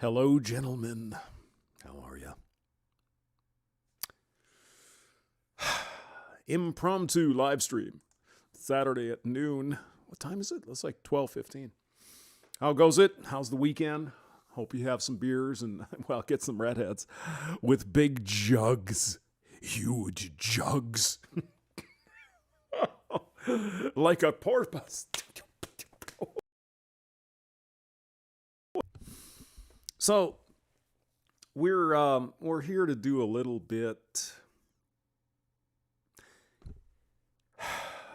Hello, gentlemen. How are you? Impromptu live stream. Saturday at noon. What time is it? It's like 12:15. How goes it? How's the weekend? Hope you have some beers and, well, get some redheads with big jugs. Huge jugs. Like a porpoise. So, we're here to do a little bit.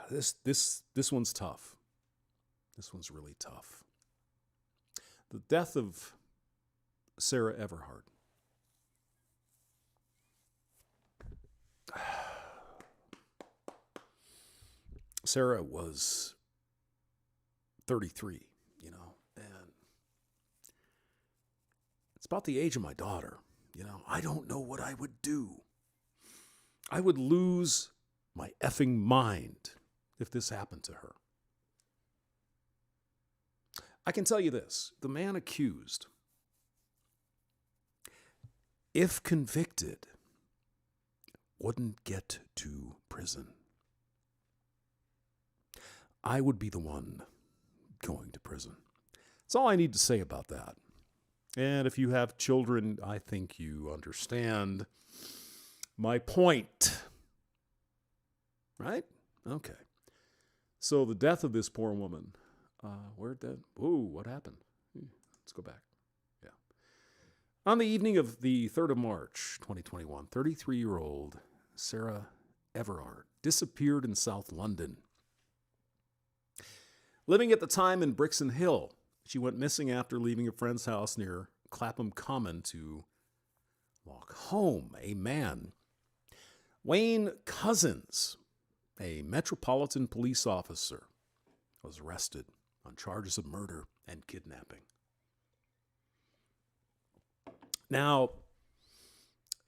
This one's tough. This one's really tough. The death of Sarah Everard. Sarah was 33, and it's about the age of my daughter. I don't know what I would do. I would lose my effing mind if this happened to her. I can tell you this, the man accused, if convicted, wouldn't get to prison. I would be the one going to prison. That's all I need to say about that. And if you have children, I think you understand my point. Right? Okay. So the death of this poor woman, what happened? Let's go back. Yeah. On the evening of the 3rd of March, 2021, 33-year-old Sarah Everard disappeared in South London. Living at the time in Bristol Hill, she went missing after leaving a friend's house near Clapham Common to walk home. A man, Wayne Cousins, a Metropolitan Police officer, was arrested on charges of murder and kidnapping. Now,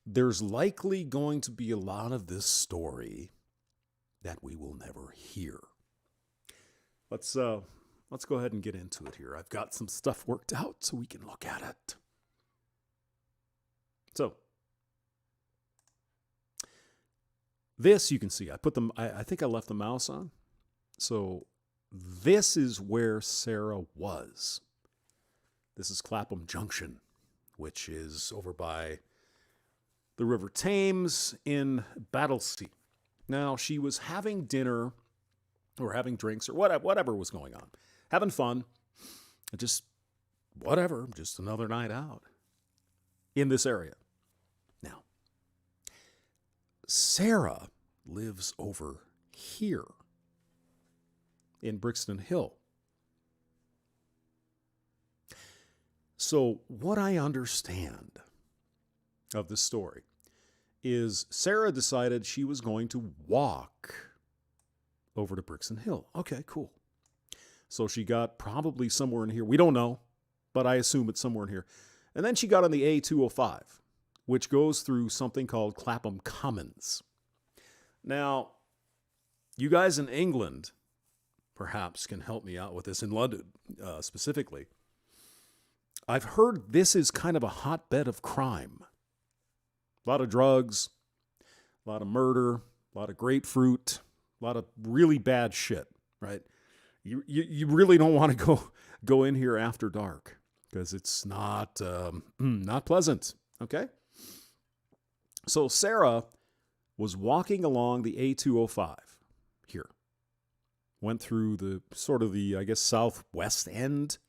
there's likely going to be a lot of this story that we will never hear. Let's go ahead and get into it here. I've got some stuff worked out so we can look at it. So, this you can see. I think I left the mouse on. So, this is where Sarah was. This is Clapham Junction, which is over by the River Thames in Battersea. Now, she was having dinner or having drinks or whatever was going on. Having fun. Just another night out in this area. Now, Sarah lives over here in Bristol Hill. So what I understand of this story is Sarah decided she was going to walk over to Bristol Hill. Okay, cool. So she got probably somewhere in here. We don't know, but I assume it's somewhere in here. And then she got on the A205, which goes through something called Clapham Commons. Now, you guys in England perhaps can help me out with this, in London specifically. I've heard this is kind of a hotbed of crime. A lot of drugs, a lot of murder, a lot of grapefruit, a lot of really bad shit, right? You really don't want to go in here after dark because it's not pleasant, okay? So Sarah was walking along the A205 here. Went through the I guess, southwest end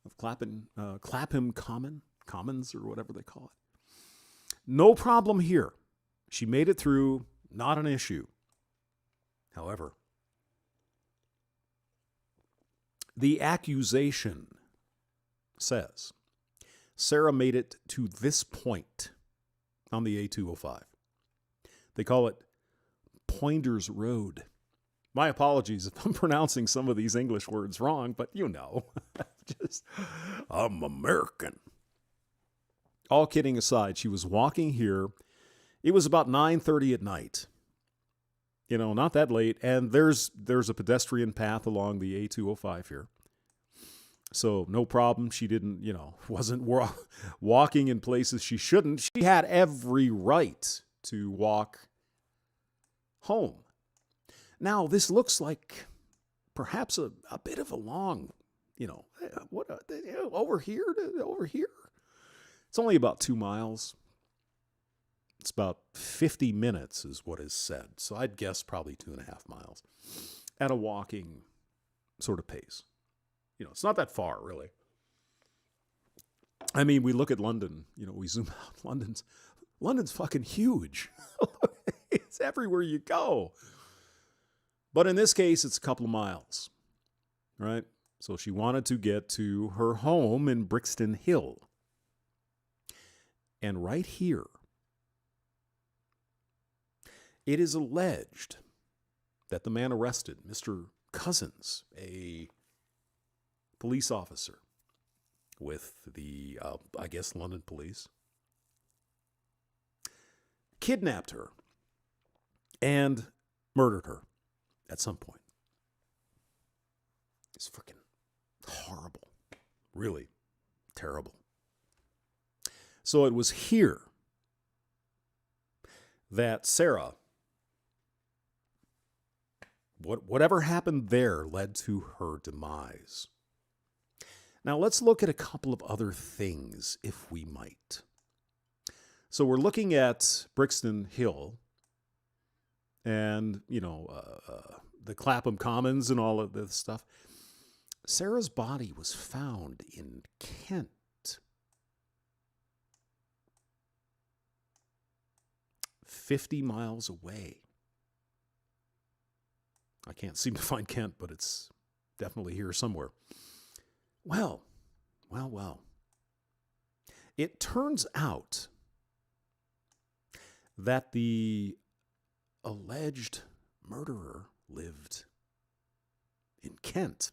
of Clapham Commons or whatever they call it. No problem here. She made it through, not an issue. However, the accusation says Sarah made it to this point on the A205. They call it Poinders Road. My apologies if I'm pronouncing some of these English words wrong, but I'm American. All kidding aside, she was walking here. It was about 9:30 at night. Not that late. And there's a pedestrian path along the A205 here. So no problem. She didn't, wasn't walking in places she shouldn't. She had every right to walk home. Now, this looks like perhaps a bit of a long, over here to over here. It's only about 2 miles. It's about 50 minutes is what is said. So I'd guess probably 2.5 miles at a walking sort of pace. It's not that far, really. I mean, we look at London, we zoom out. London's fucking huge. It's everywhere you go. But in this case, it's a couple of miles, right? So she wanted to get to her home in Bristol Hill. And right here, it is alleged that the man arrested, Mr. Cousins, a police officer with the, London police, kidnapped her and murdered her at some point. It's freaking horrible. Really terrible. So it was here that Sarah, whatever happened there led to her demise. Now let's look at a couple of other things, if we might. So we're looking at Brixton Hill and, the Clapham Commons and all of this stuff. Sarah's body was found in Kent. "50 miles away." I can't seem to find Kent, but it's definitely here somewhere. Well. It turns out that the alleged murderer lived in Kent.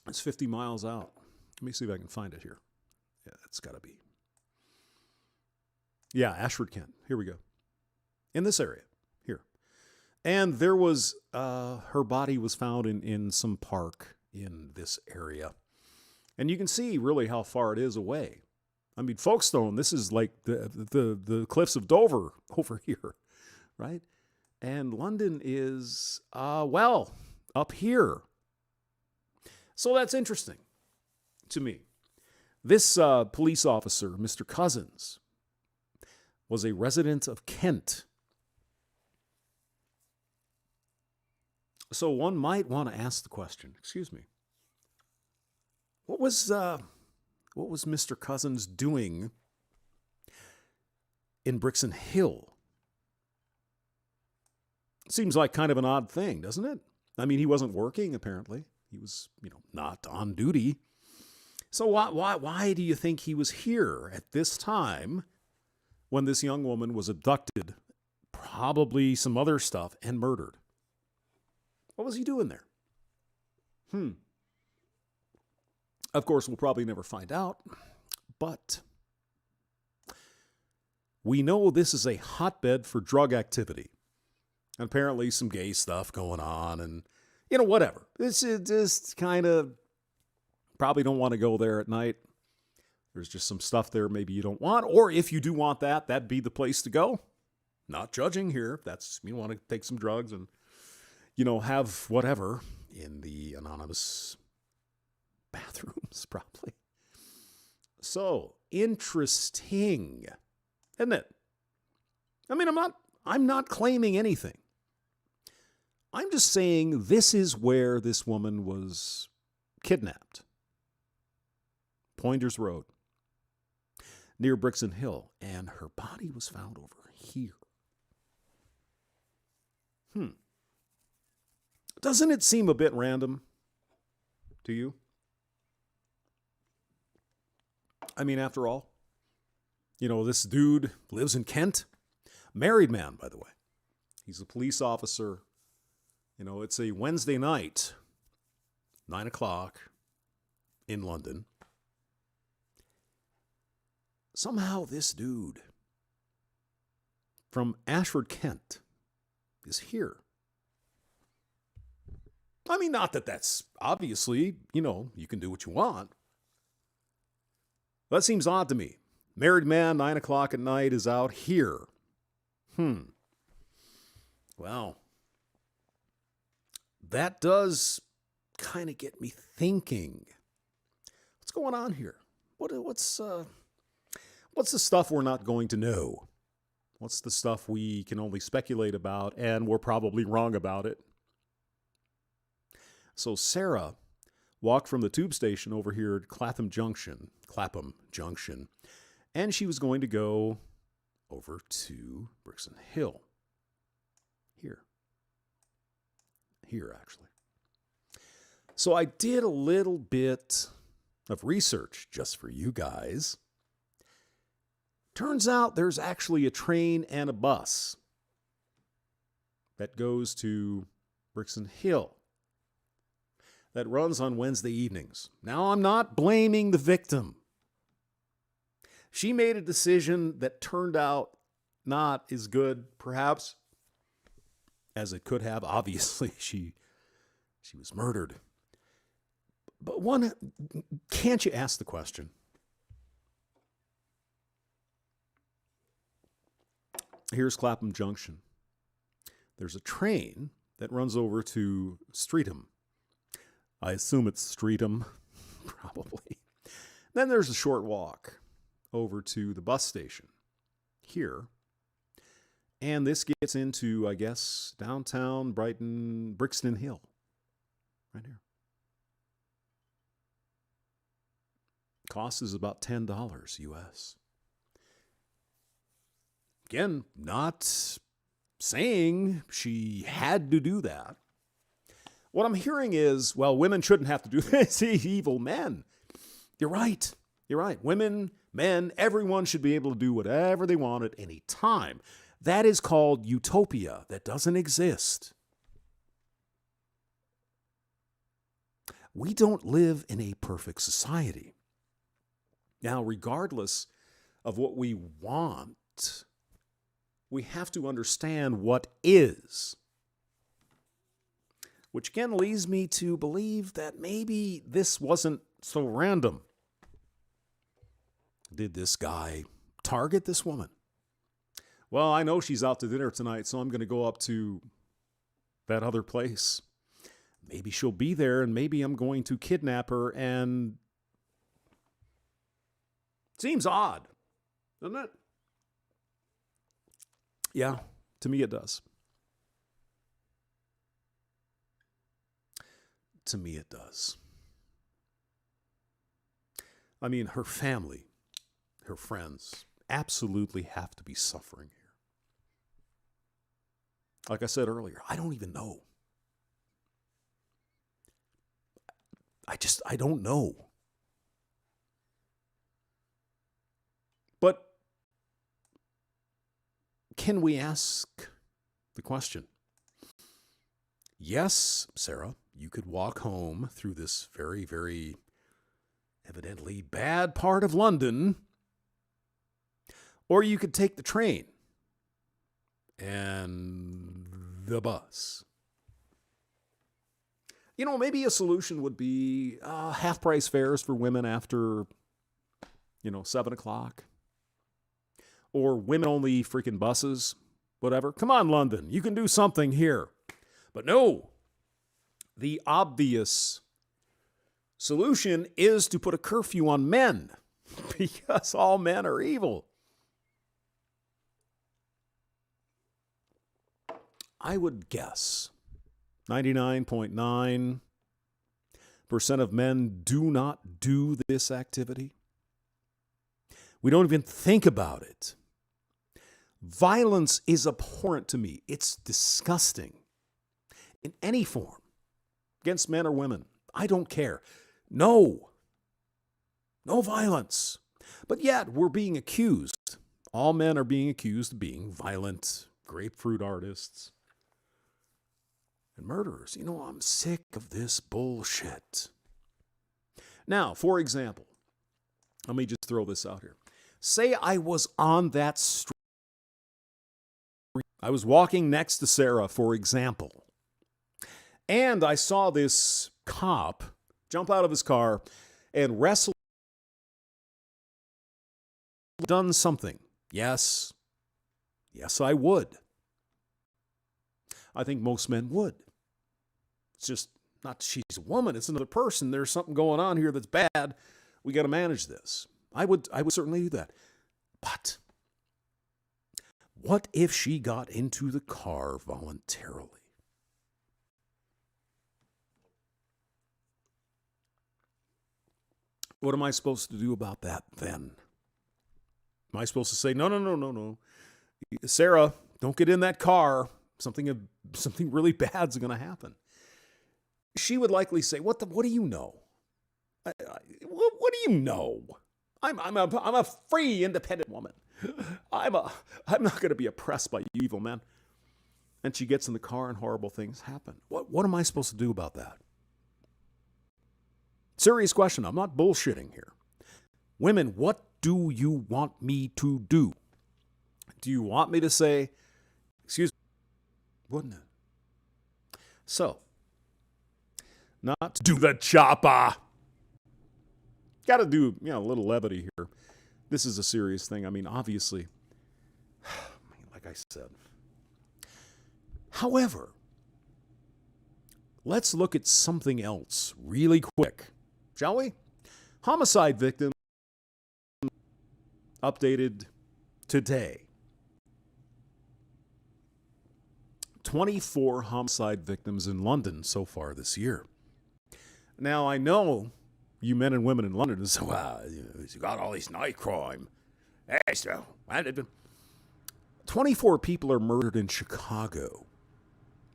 It's 50 miles out. Let me see if I can find it here. Yeah, it's got to be. Yeah, Ashford, Kent. Here we go. In this area. Here. And there was, her body was found in some park in this area. And you can see really how far it is away. I mean, Folkestone, this is like the cliffs of Dover over here, right? And London is, up here. So that's interesting to me. This police officer, Mr. Cousins, was a resident of Kent. So one might want to ask the question, excuse me, what was Mr. Cousins doing in Brixton Hill? Seems like kind of an odd thing, doesn't it? I mean, he wasn't working, apparently. He was, not on duty. So why do you think he was here at this time when this young woman was abducted, probably some other stuff, and murdered? What was he doing there? Of course, we'll probably never find out, but we know this is a hotbed for drug activity. And apparently some gay stuff going on and, whatever. It's just kind of, probably don't want to go there at night. There's just some stuff there maybe you don't want. Or if you do want that, that'd be the place to go. Not judging here. That's, you want to take some drugs and, have whatever in the anonymous bathrooms, probably. So, interesting, isn't it? I mean, I'm not claiming anything. I'm just saying this is where this woman was kidnapped. Pointers Road, near Brixton Hill, and her body was found over here. Doesn't it seem a bit random to you? I mean, after all, this dude lives in Kent. Married man, by the way. He's a police officer. It's a Wednesday night, 9 o'clock in London. Somehow this dude from Ashford, Kent is here. I mean, not that that's obviously, you can do what you want. That seems odd to me. Married man, 9 o'clock at night, is out here. Well, that does kind of get me thinking. What's going on here? What's the stuff we're not going to know? What's the stuff we can only speculate about, and we're probably wrong about it? So Sarah walked from the tube station over here at Clapham Junction, and she was going to go over to Bristol Hill. Here, actually. So I did a little bit of research just for you guys. Turns out there's actually a train and a bus that goes to Brixton Hill that runs on Wednesday evenings. Now, I'm not blaming the victim. She made a decision that turned out not as good, perhaps, as it could have. Obviously, she was murdered. But can't you ask the question? Here's Clapham Junction. There's a train that runs over to Streatham. I assume it's Streatham, probably. Then there's a short walk over to the bus station here. And this gets into, I guess, downtown Brixton Hill. Right here. Cost is about $10 US. Again, not saying she had to do that. What I'm hearing is, well, women shouldn't have to do this. Evil men. You're right. Women, men, everyone should be able to do whatever they want at any time. That is called utopia. That doesn't exist. We don't live in a perfect society. Now, regardless of what we want, we have to understand what is. Which again leads me to believe that maybe this wasn't so random. Did this guy target this woman? Well, I know she's out to dinner tonight, so I'm going to go up to that other place. Maybe she'll be there, and maybe I'm going to kidnap her, and seems odd, doesn't it? Yeah, to me it does. To me it does. I mean, her family, her friends, absolutely have to be suffering here. Like I said earlier, I don't even know. I don't know. But can we ask the question? Yes, Sarah, you could walk home through this very, very evidently bad part of London, or you could take the train and the bus. Maybe a solution would be half-price fares for women after, 7 o'clock. Or women-only freaking buses, whatever. Come on, London, you can do something here. But no, the obvious solution is to put a curfew on men because all men are evil. I would guess 99.9% of men do not do this activity. We don't even think about it. Violence is abhorrent to me. It's disgusting. In any form, against men or women. I don't care. No violence. But yet, we're being accused. All men are being accused of being violent, grapefruit artists, and murderers. I'm sick of this bullshit. Now, for example, let me just throw this out here. Say I was on that street. I was walking next to Sarah, for example. And I saw this cop jump out of his car and wrestle. Done something. Yes. Yes, I would. I think most men would. It's just not she's a woman, it's another person. There's something going on here that's bad. We got to manage this. I would certainly do that. But what if she got into the car voluntarily? What am I supposed to do about that then? Am I supposed to say, no. Sarah, don't get in that car. Something really bad's going to happen. She would likely say, what do you know? What do you know? I'm a free, independent woman. I'm not going to be oppressed by you evil men. And she gets in the car and horrible things happen. What am I supposed to do about that? Serious question. I'm not bullshitting here. Women, what do you want me to do? Do you want me to say, excuse me, wouldn't it? So, not to do the chopper. Got to do, a little levity here. This is a serious thing. I mean, obviously, like I said. However, let's look at something else really quick, shall we? Homicide victims updated today. 24 homicide victims in London so far this year. Now, I know you men and women in London say, wow, you got all this night crime. Hey, so 24 people are murdered in Chicago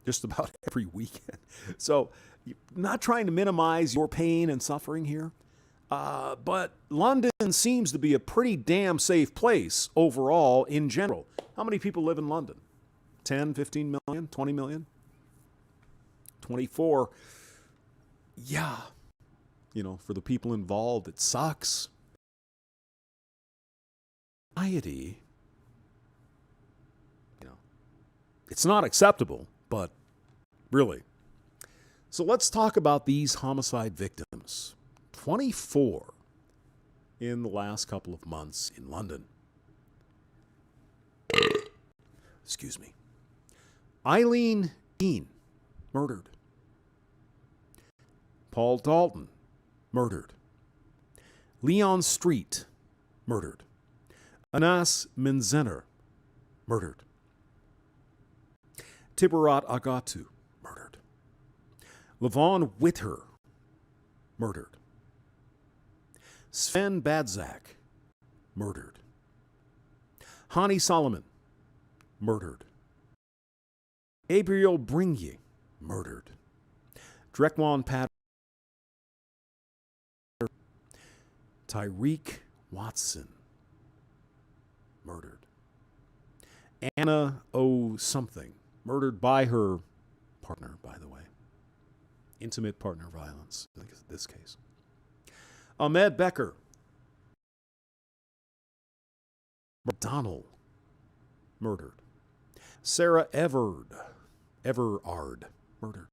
just about every weekend. So, not trying to minimize your pain and suffering here, but London seems to be a pretty damn safe place overall in general. How many people live in London? 10, 15 million, 20 million? 24. Yeah. For the people involved, it sucks. Anxiety. It's not acceptable, but really. So let's talk about these homicide victims. 24 in the last couple of months in London. Excuse me. Eileen Dean, murdered. Paul Dalton, murdered. Leon Street, murdered. Anas Minzener, murdered. Tiburat Agatu, murdered. Levon Witter, murdered. Sven Badzak, murdered. Hani Solomon, murdered. Gabriel Bringy, murdered. Drekwan Pat, Tyreek Watson, murdered. Anna O. something, murdered by her partner, by the way. Intimate partner violence, in this case. Ahmed Becker, Donald, murdered. Sarah Everard, murdered.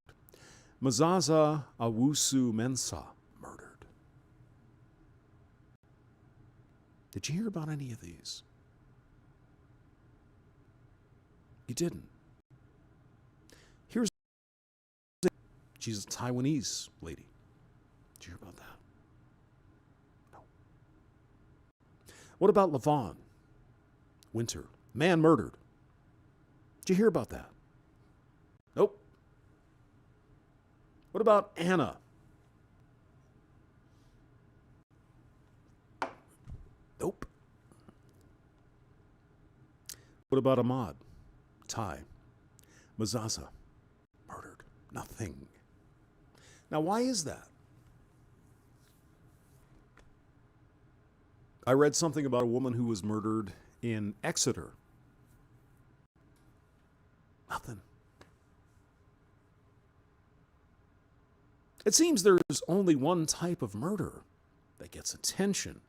Mazaza Awusu Mensah, murdered. Did you hear about any of these? You didn't. She's a Taiwanese lady. Did you hear about that? No. What about Levon Winter? Man murdered. Did you hear about that? Nope. What about Anna? Nope. What about Ahmad? Ty? Mazaza? Murdered. Nothing. Now, why is that? I read something about a woman who was murdered in Exeter. Nothing. It seems there's only one type of murder that gets attention.